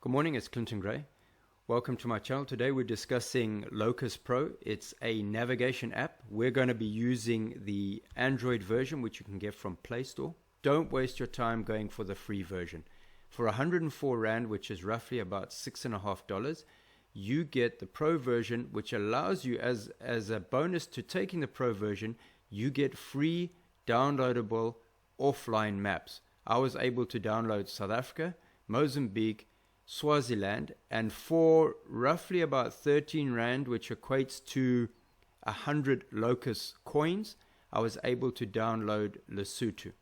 Good morning, it's Clinton Gray. Welcome to my channel. Today we're discussing Locus Pro. It's a navigation app. We're going to be using the Android version, which you can get from Play Store. Don't waste your time going for the free version. For 104 Rand, which is roughly about $6.50, you get the Pro version, which allows you, as a bonus to taking the Pro version, you get free downloadable offline maps. I was able to download South Africa, Mozambique, Swaziland, and for roughly about 13 Rand, which equates to 100 Locus coins, I was able to download Lesotho.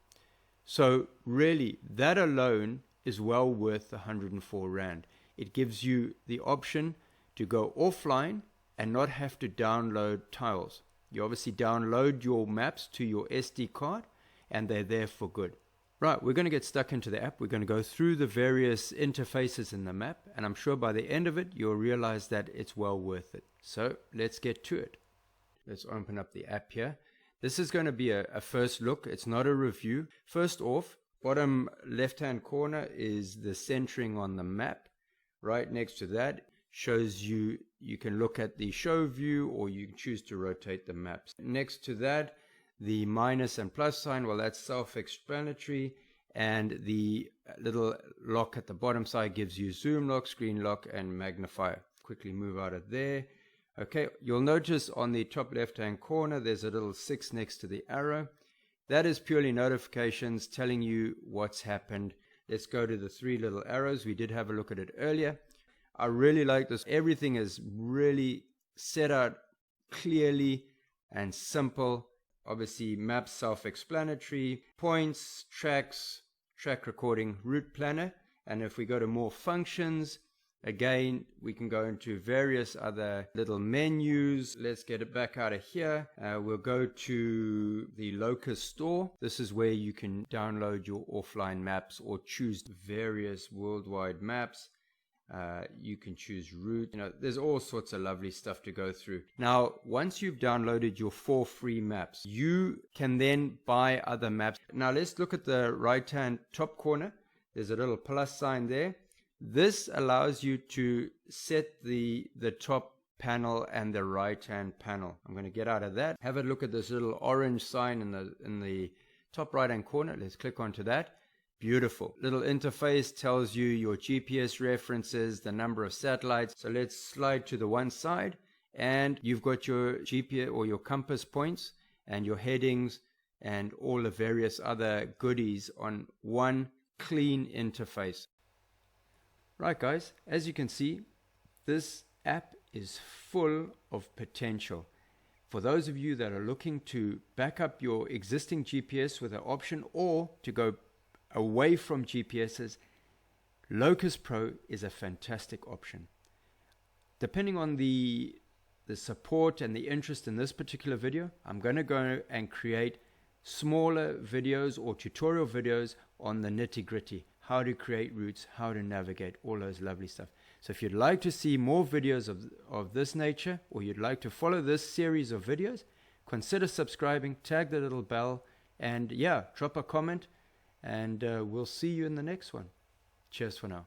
So really, that alone is well worth 104 Rand. It gives you the option to go offline and not have to download tiles. You obviously download your maps to your SD card and they're there for good. Right, we're going to get stuck into the app. We're going to go through the various interfaces in the map, and I'm sure by the end of it, you'll realize that it's well worth it. So let's get to it. Let's open up the app here. This is going to be a first look. It's not a review. First off, bottom left-hand corner is the centering on the map. Right next to that shows you can look at the show view, or you can choose to rotate the maps. Next to that, the minus and plus sign, well, that's self-explanatory, and the little lock at the bottom side gives you zoom lock, screen lock, and magnifier. Quickly move out of there. Okay, you'll notice on the top left-hand corner, there's a little 6 next to the arrow. That is purely notifications telling you what's happened. Let's go to the 3 little arrows. We did have a look at it earlier. I really like this. Everything is really set out clearly and simple. Obviously, maps self-explanatory, points, tracks, track recording, route planner. And if we go to more functions, again, we can go into various other little menus. Let's get it back out of here. We'll go to the Locus store. This is where you can download your offline maps or choose various worldwide maps. You can choose route. There's all sorts of lovely stuff to go through. Now, once you've downloaded your 4 free maps, you can then buy other maps. Now, let's look at the right-hand top corner. There's a little plus sign there. This allows you to set the top panel and the right-hand panel. I'm going to get out of that. Have a look at this little orange sign in the top right-hand corner. Let's click onto that. Beautiful. Little interface tells you your GPS references, the number of satellites. So let's slide to the one side, and you've got your GPS or your compass points and your headings and all the various other goodies on one clean interface. Right, guys, as you can see, this app is full of potential. For those of you that are looking to back up your existing GPS with an option, or to go away from GPSs, Locus Pro is a fantastic option. Depending on the support and the interest in this particular video, I'm going to go and create smaller videos or tutorial videos on the nitty-gritty, how to create routes, how to navigate, all those lovely stuff. So if you'd like to see more videos of this nature, or you'd like to follow this series of videos, consider subscribing, tag the little bell, and yeah, drop a comment. And we'll see you in the next one. Cheers for now.